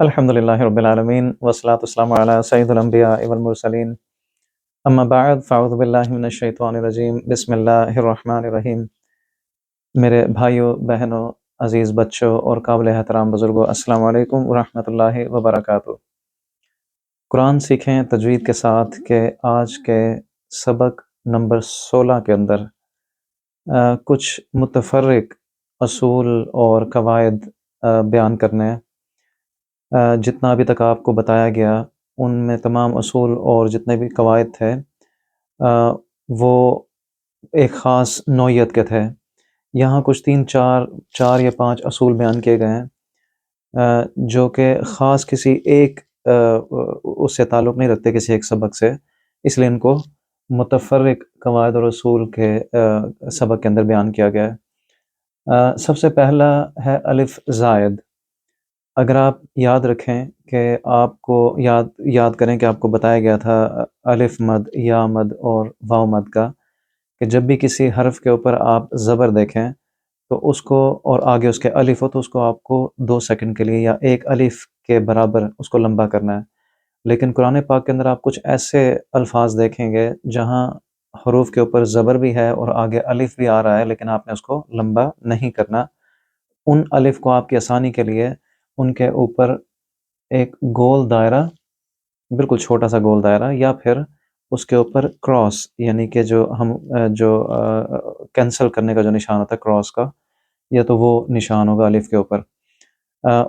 الحمد للہ رب العالمین والصلاۃ والسلام علی سید الانبیاء والمرسلین اما بعد فاعوذ باللہ من الشیطان الرجیم بسم اللہ الرحمن الرحیم۔ میرے بھائیوں، بہنوں، عزیز بچوں اور قابل احترام بزرگوں، السلام علیکم ورحمۃ اللہ وبرکاتہ۔ قرآن سیکھیں تجوید کے ساتھ کے آج کے سبق نمبر 16 کے اندر کچھ متفرق اصول اور قواعد بیان کرنے ہیں۔ جتنا ابھی تک آپ کو بتایا گیا ان میں تمام اصول اور جتنے بھی قواعد تھے وہ ایک خاص نوعیت کے تھے۔ یہاں کچھ چار یا پانچ اصول بیان کیے گئے ہیں جو کہ خاص کسی ایک اس سے تعلق نہیں رکھتے، کسی ایک سبق سے، اس لیے ان کو متفرق قواعد اور اصول کے سبق کے اندر بیان کیا گیا ہے۔ سب سے پہلا ہے الف زائد۔ اگر آپ یاد رکھیں کہ آپ کو یاد کریں کہ آپ کو بتایا گیا تھا الف مد، یا مد اور واو مد کا، کہ جب بھی کسی حرف کے اوپر آپ زبر دیکھیں تو اس کو، اور آگے اس کے الف ہو تو اس کو آپ کو 2 سیکنڈ کے لیے یا ایک الف کے برابر اس کو لمبا کرنا ہے۔ لیکن قرآن پاک کے اندر آپ کچھ ایسے الفاظ دیکھیں گے جہاں حروف کے اوپر زبر بھی ہے اور آگے الف بھی آ رہا ہے، لیکن آپ نے اس کو لمبا نہیں کرنا۔ ان الف کو آپ کی آسانی کے لیے ان کے اوپر ایک گول دائرہ، بالکل چھوٹا سا گول دائرہ، یا پھر اس کے اوپر کراس، یعنی کہ جو کینسل کرنے کا جو نشان ہوتا ہے کراس کا، یا تو وہ نشان ہوگا الف کے اوپر۔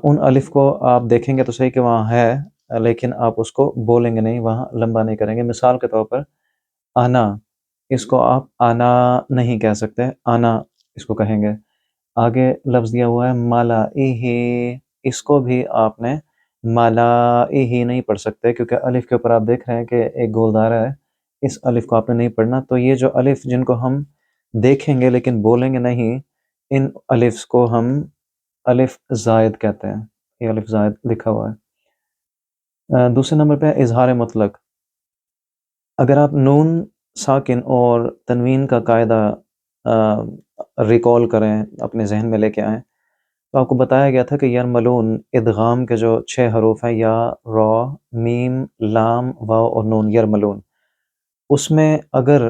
ان الف کو آپ دیکھیں گے تو صحیح کہ وہاں ہے، لیکن آپ اس کو بولیں گے نہیں، وہاں لمبا نہیں کریں گے۔ مثال کے طور پر آنا، اس کو آپ آنا نہیں کہہ سکتے، آنا اس کو کہیں گے۔ آگے لفظ دیا ہوا ہے مالا ای، اس کو بھی آپ نے مالا ای نہیں پڑھ سکتے، کیونکہ الف کے اوپر آپ دیکھ رہے ہیں کہ ایک گول دائرہ ہے، اس الف کو آپ نے نہیں پڑھنا۔ تو یہ جو الف جن کو ہم دیکھیں گے لیکن بولیں گے نہیں، ان الفس کو ہم الف زائد کہتے ہیں۔ یہ الف زائد لکھا ہوا ہے۔ دوسرے نمبر پہ اظہار مطلق۔ اگر آپ نون ساکن اور تنوین کا قاعدہ ریکال کریں، اپنے ذہن میں لے کے آئیں، تو آپ کو بتایا گیا تھا کہ یرملون ادغام کے جو 6 حروف ہیں، یا، را، میم، لام، واو اور نون، یرملون، اس میں اگر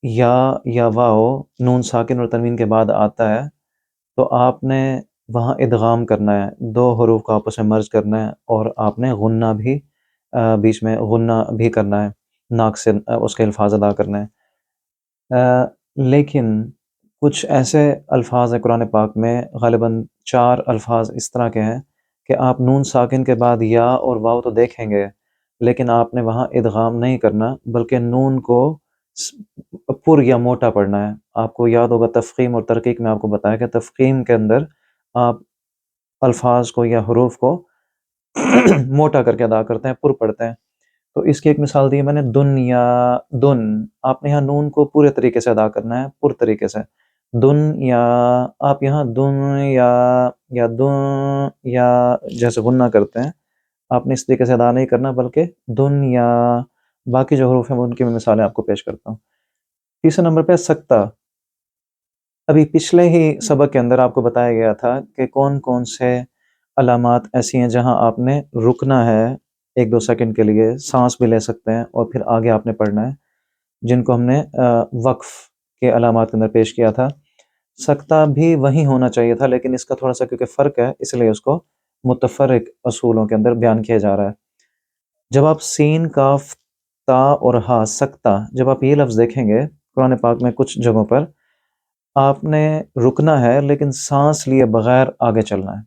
یا واو نون ساکن اور تنوین کے بعد آتا ہے تو آپ نے وہاں ادغام کرنا ہے، 2 حروف کو آپس میں مرج کرنا ہے، اور آپ نے غنہ بھی بیچ میں غنہ بھی کرنا ہے، ناک سے اس کے الفاظ ادا کرنا ہے۔ لیکن کچھ ایسے الفاظ ہیں قرآن پاک میں، غالباً 4 الفاظ اس طرح کے ہیں کہ آپ نون ساکن کے بعد یا اور واو تو دیکھیں گے، لیکن آپ نے وہاں ادغام نہیں کرنا، بلکہ نون کو پر یا موٹا پڑھنا ہے۔ آپ کو یاد ہوگا تفخیم اور ترقیق میں آپ کو بتایا کہ تفخیم کے اندر آپ الفاظ کو یا حروف کو موٹا کر کے ادا کرتے ہیں، پر پڑھتے ہیں۔ تو اس کی ایک مثال دی میں نے، دنیا، دن، آپ نے یہاں نون کو پورے طریقے سے ادا کرنا ہے، پر طریقے سے۔ دنیا، آپ یہاں یا دن یا جیسے غنہ کرتے ہیں، آپ نے اس طریقے سے ادا نہیں کرنا، بلکہ دنیا۔ باقی جو حروف ہیں ان کی میں مثالیں آپ کو پیش کرتا ہوں۔ تیسرے نمبر پہ سکتہ۔ ابھی پچھلے ہی سبق کے اندر آپ کو بتایا گیا تھا کہ کون کون سے علامات ایسی ہیں جہاں آپ نے رکنا ہے 1-2 سیکنڈ کے لیے، سانس بھی لے سکتے ہیں، اور پھر آگے آپ نے پڑھنا ہے، جن کو ہم نے وقف کے علامات کے اندر پیش کیا تھا۔ سکتہ بھی وہی ہونا چاہیے تھا، لیکن اس کا تھوڑا سا کیونکہ فرق ہے، اس لیے اس کو متفرق اصولوں کے اندر بیان کیا جا رہا ہے۔ جب آپ سین، کاف، تا اور ہا، سکتہ، جب آپ یہ لفظ دیکھیں گے قرآن پاک میں کچھ جگہوں پر، آپ نے رکنا ہے لیکن سانس لیے بغیر آگے چلنا ہے۔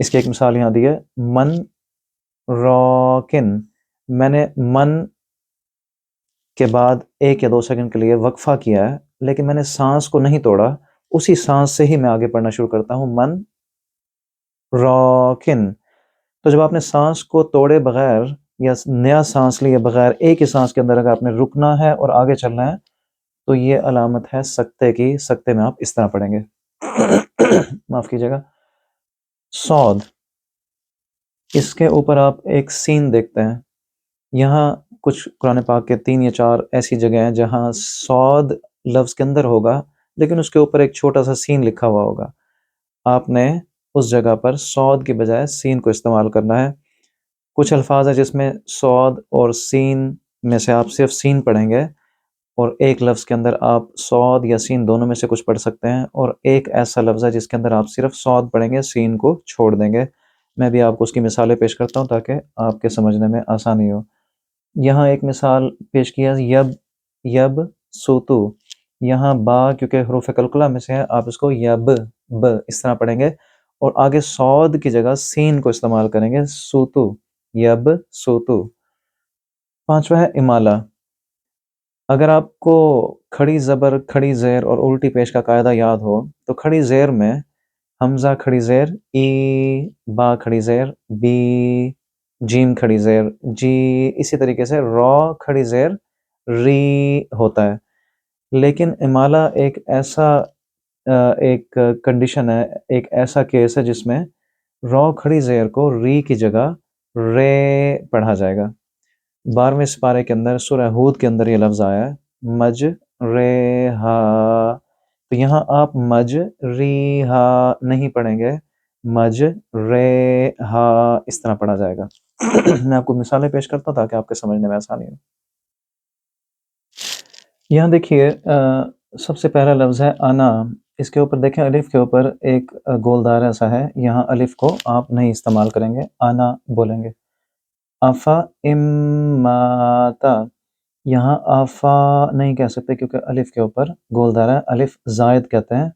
اس کی ایک مثال یہاں دی ہے، من راکن، میں نے من کے بعد 1 یا 2 سیکنڈ کے لیے وقفہ کیا ہے، لیکن میں نے سانس کو نہیں توڑا، اسی سانس سے ہی میں آگے پڑھنا شروع کرتا ہوں، من راکن۔ تو جب آپ نے سانس کو توڑے بغیر یا نیا سانس لیے بغیر ایک ہی سانس کے اندر اگر آپ نے رکنا ہے اور آگے چلنا ہے، تو یہ علامت ہے سکتے کی۔ سکتے میں آپ اس طرح پڑھیں گے، معاف کیجیے گا، صاد، اس کے اوپر آپ ایک سین دیکھتے ہیں۔ یہاں کچھ قرآن پاک کے 3 یا 4 ایسی جگہ ہیں جہاں صاد لفظ کے اندر ہوگا، لیکن اس کے اوپر ایک چھوٹا سا سین لکھا ہوا ہوگا۔ آپ نے اس جگہ پر صاد کی بجائے سین کو استعمال کرنا ہے۔ کچھ الفاظ ہیں جس میں صاد اور سین میں سے آپ صرف سین پڑھیں گے، اور ایک لفظ کے اندر آپ صاد یا سین دونوں میں سے کچھ پڑھ سکتے ہیں، اور ایک ایسا لفظ ہے جس کے اندر آپ صرف صاد پڑھیں گے، سین کو چھوڑ دیں گے۔ میں بھی آپ کو اس کی مثالیں پیش کرتا ہوں تاکہ آپ کے سمجھنے میں آسانی ہو۔ یہاں ایک مثال پیش کیا، یب یب سوتو، یہاں با کیونکہ حروف قلقلہ میں سے ہے، آپ اس کو یب ب اس طرح پڑھیں گے، اور آگے صاد کی جگہ سین کو استعمال کریں گے، سوتو یب سوتو۔ پانچواں ہے امالہ۔ اگر آپ کو کھڑی زبر، کھڑی زیر اور الٹی پیش کا قاعدہ یاد ہو تو کھڑی زیر میں حمزہ کھڑی زیر ای، با کھڑی زیر بی، جیم کھڑی زیر جی، اسی طریقے سے را کھڑی زیر ری ہوتا ہے۔ لیکن امالہ ایک ایسا ایک کنڈیشن ہے، ایک ایسا کیس ہے جس میں را کھڑی زیر کو ری کی جگہ رے پڑھا جائے گا۔ 12ویں سپارے کے اندر سورہ ہود کے اندر یہ لفظ آیا ہے، مج رے ہا، تو یہاں آپ مج ری ہا نہیں پڑھیں گے، مج رے ہا اس طرح پڑھا جائے گا۔ میں آپ کو مثالیں پیش کرتا ہوں تاکہ آپ کے سمجھنے میں آسانی ہو۔ یہاں دیکھیے سب سے پہلا لفظ ہے انا، اس کے اوپر دیکھیں الف کے اوپر ایک گولدار ایسا ہے، یہاں الف کو آپ نہیں استعمال کریں گے، انا بولیں گے۔ افا اماتا، یہاں آفا نہیں کہہ سکتے کیونکہ الف کے اوپر گولدار ہے، الف زائد کہتے ہیں،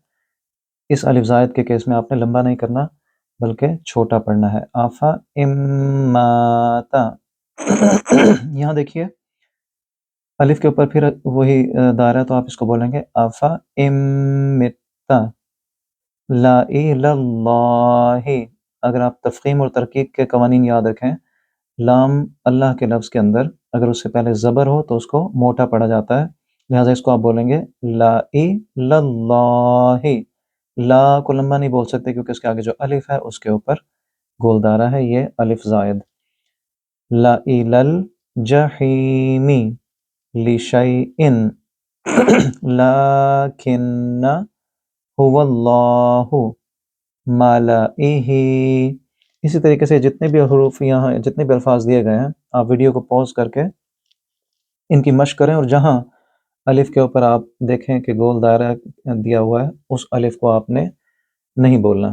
اس الف زائد کے کیس میں آپ نے لمبا نہیں کرنا بلکہ چھوٹا پڑھنا ہے، آفا اماتا۔ یہاں دیکھیے الف کے اوپر پھر وہی دائرہ ہے، تو آپ اس کو بولیں گے آفا امتا، لا الہ اللہ۔ اگر آپ تفخیم اور ترکیب کے قوانین یاد رکھیں، لام اللہ کے لفظ کے اندر اگر اس سے پہلے زبر ہو تو اس کو موٹا پڑھا جاتا ہے، لہٰذا اس کو آپ بولیں گے لا الہ اللہ۔ لا کو لمبا نہیں بول سکتے کیونکہ اس کے آگے جو الف ہے اس کے اوپر گولدارہ ہے، یہ الف زائد۔ لا الہ الجحیم لشیء لیکن هو اللہ ملئہ۔ اسی طریقے سے جتنے بھی حروف یہاں جتنے بھی الفاظ دیے گئے ہیں، آپ ویڈیو کو پوز کر کے ان کی مشق کریں، اور جہاں الف کے اوپر آپ دیکھیں کہ گول دائرہ دیا ہوا ہے اس الف کو آپ نے نہیں بولنا۔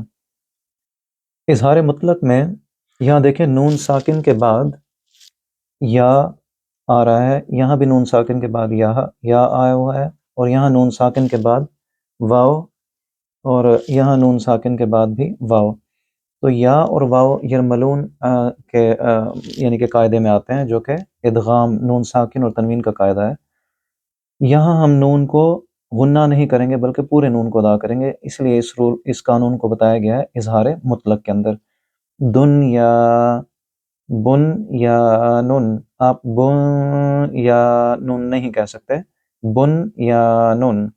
اظہار مطلق میں یہاں دیکھیں نون ساکن کے بعد یا آ رہا ہے، یہاں بھی نون ساکن کے بعد یا آیا ہوا ہے، اور یہاں نون ساکن کے بعد واو، اور یہاں نون ساکن کے بعد بھی واو۔ تو یا اور واو یرملون کے یعنی کہ قاعدے میں آتے ہیں، جو کہ ادغام نون ساکن اور تنوین کا قاعدہ ہے۔ یہاں ہم نون کو غنہ نہیں کریں گے بلکہ پورے نون کو ادا کریں گے، اس لیے اس قانون کو بتایا گیا ہے اظہار مطلق کے اندر۔ دنیا بن یا نن، آپ بن یا نن نہیں کہہ سکتے، بن یا نن۔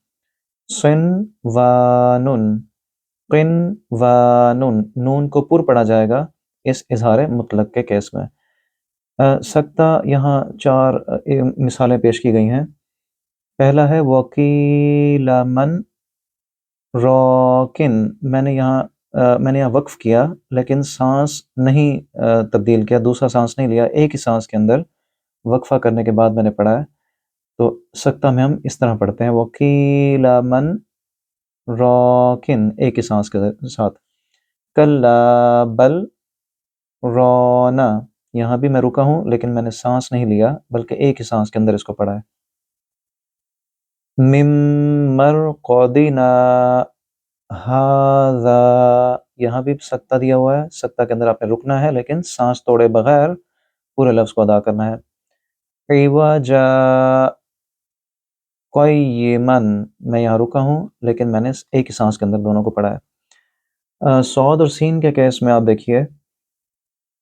سن و نن، قن و نن، نون کو پر پڑھا جائے گا اس اظہار مطلق کے کیس میں۔ سکتہ، یہاں 4 مثالیں پیش کی گئی ہیں۔ پہلا ہے وکیل من راکن، میں نے یہاں وقف کیا لیکن سانس نہیں تبدیل کیا، دوسرا سانس نہیں لیا، ایک ہی سانس کے اندر وقفہ کرنے کے بعد میں نے پڑھا ہے، تو سکتہ میں ہم اس طرح پڑھتے ہیں وکیل من راکن، ایک ہی سانس کے ساتھ۔ کلا بل رونا، یہاں بھی میں رکا ہوں لیکن میں نے سانس نہیں لیا بلکہ ایک ہی سانس کے اندر اس کو پڑھا ہے۔ مم مرقدنا ھذا، یہاں بھی سکتہ دیا ہوا ہے، سکتہ کے اندر آپ نے رکنا ہے لیکن سانس توڑے بغیر پورے لفظ کو ادا کرنا ہے۔ عوجا قیما، میں یہاں رکا ہوں لیکن میں نے ایک ہی سانس کے اندر دونوں کو پڑھا ہے۔ صاد اور سین کے کیس میں آپ دیکھیے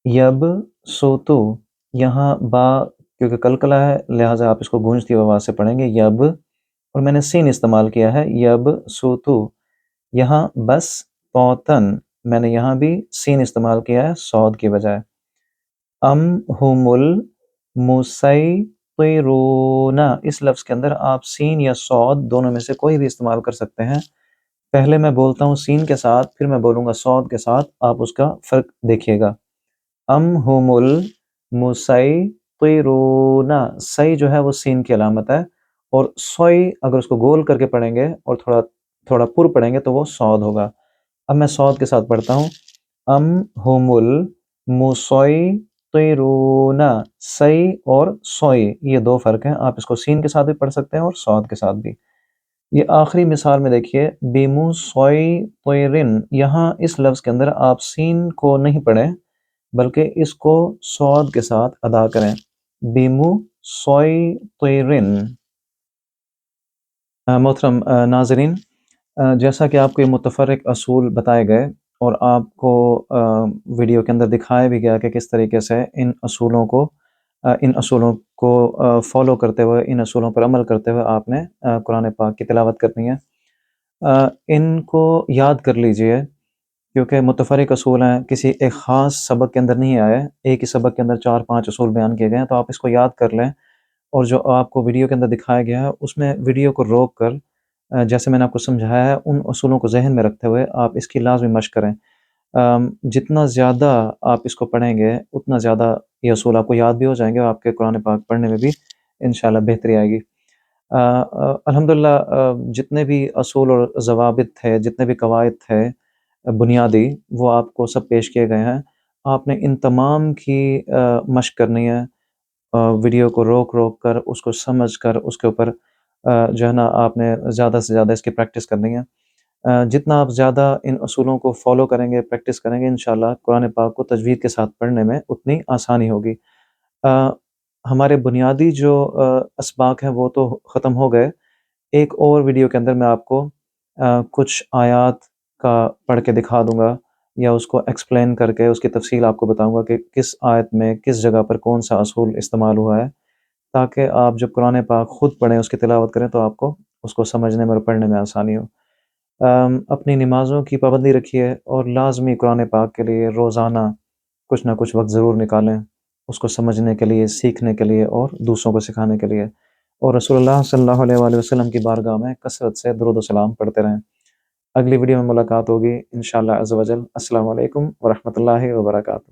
یب سوتو، یہاں با کیونکہ قلقلہ ہے لہٰذا آپ اس کو گونجتی ہوئی آواز سے پڑھیں گے یب، اور میں نے سین استعمال کیا ہے یب سوتو۔ یہاں بس توتن، میں نے یہاں بھی سین استعمال کیا ہے صاد کی بجائے۔ ام ہم المسیطرون، اس لفظ کے اندر آپ سین یا صاد دونوں میں سے کوئی بھی استعمال کر سکتے ہیں، پہلے میں بولتا ہوں سین کے ساتھ، پھر میں بولوں گا صاد کے ساتھ، آپ اس کا فرق دیکھیے گا۔ ام ہم المسیطرون، سی جو ہے وہ سین کی علامت ہے، اور سوئی اگر اس کو گول کر کے پڑھیں گے اور تھوڑا تھوڑا پر پڑھیں گے تو وہ صاد ہوگا۔ اب میں صاد کے ساتھ پڑھتا ہوں، ام ہم المسیطرون، سی اور سوئی یہ دو فرق ہیں، آپ اس کو سین کے ساتھ بھی پڑھ سکتے ہیں اور صاد کے ساتھ بھی۔ یہ آخری مثال میں دیکھیے، بیمو سوئی طیرن، یہاں اس لفظ کے اندر آپ سین کو نہیں پڑھیں بلکہ اس کو صاد کے ساتھ ادا کریں، بیمو سوئی طیرن۔ محترم ناظرین، جیسا کہ آپ کو یہ متفرق اصول بتائے گئے اور آپ کو ویڈیو کے اندر دکھایا بھی گیا کہ کس طریقے سے ان اصولوں کو فالو کرتے ہوئے، ان اصولوں پر عمل کرتے ہوئے آپ نے قرآن پاک کی تلاوت کرنی ہے۔ ان کو یاد کر لیجئے، کیونکہ متفرق اصول ہیں، کسی ایک خاص سبق کے اندر نہیں آئے، ایک ہی سبق کے اندر 4-5 اصول بیان کیے گئے ہیں، تو آپ اس کو یاد کر لیں، اور جو آپ کو ویڈیو کے اندر دکھایا گیا ہے اس میں ویڈیو کو روک کر جیسے میں نے آپ کو سمجھایا ہے ان اصولوں کو ذہن میں رکھتے ہوئے آپ اس کی لازمی مشق کریں۔ جتنا زیادہ آپ اس کو پڑھیں گے اتنا زیادہ یہ اصول آپ کو یاد بھی ہو جائیں گے، اور آپ کے قرآن پاک پڑھنے میں بھی انشاءاللہ بہتری آئے گی۔ الحمدللہ جتنے بھی اصول اور ضوابط تھے، جتنے بھی قواعد تھے بنیادی، وہ آپ کو سب پیش کیے گئے ہیں۔ آپ نے ان تمام کی مشق کرنی ہے، ویڈیو کو روک روک کر، اس کو سمجھ کر، اس کے اوپر جو ہے نا آپ نے زیادہ سے زیادہ اس کی پریکٹس کرنی ہے۔ جتنا آپ زیادہ ان اصولوں کو فالو کریں گے، پریکٹس کریں گے، انشاءاللہ قرآن پاک کو تجوید کے ساتھ پڑھنے میں اتنی آسانی ہوگی۔ ہمارے بنیادی جو اسباق ہیں وہ تو ختم ہو گئے، ایک اور ویڈیو کے اندر میں آپ کو کچھ آیات کا پڑھ کے دکھا دوں گا، یا اس کو ایکسپلین کر کے اس کی تفصیل آپ کو بتاؤں گا کہ کس آیت میں کس جگہ پر کون سا اصول استعمال ہوا ہے، تاکہ آپ جب قرآن پاک خود پڑھیں، اس کی تلاوت کریں، تو آپ کو اس کو سمجھنے میں اور پڑھنے میں آسانی ہو۔ اپنی نمازوں کی پابندی رکھیے، اور لازمی قرآن پاک کے لیے روزانہ کچھ نہ کچھ وقت ضرور نکالیں، اس کو سمجھنے کے لیے، سیکھنے کے لیے، اور دوسروں کو سکھانے کے لیے، اور رسول اللہ صلی اللہ علیہ وآلہ وسلم کی بارگاہ میں کثرت سے درود و سلام پڑھتے رہیں۔ اگلی ویڈیو میں ملاقات ہوگی انشاءاللہ عز و جل۔ السلام علیکم ورحمۃ اللہ وبرکاتہ۔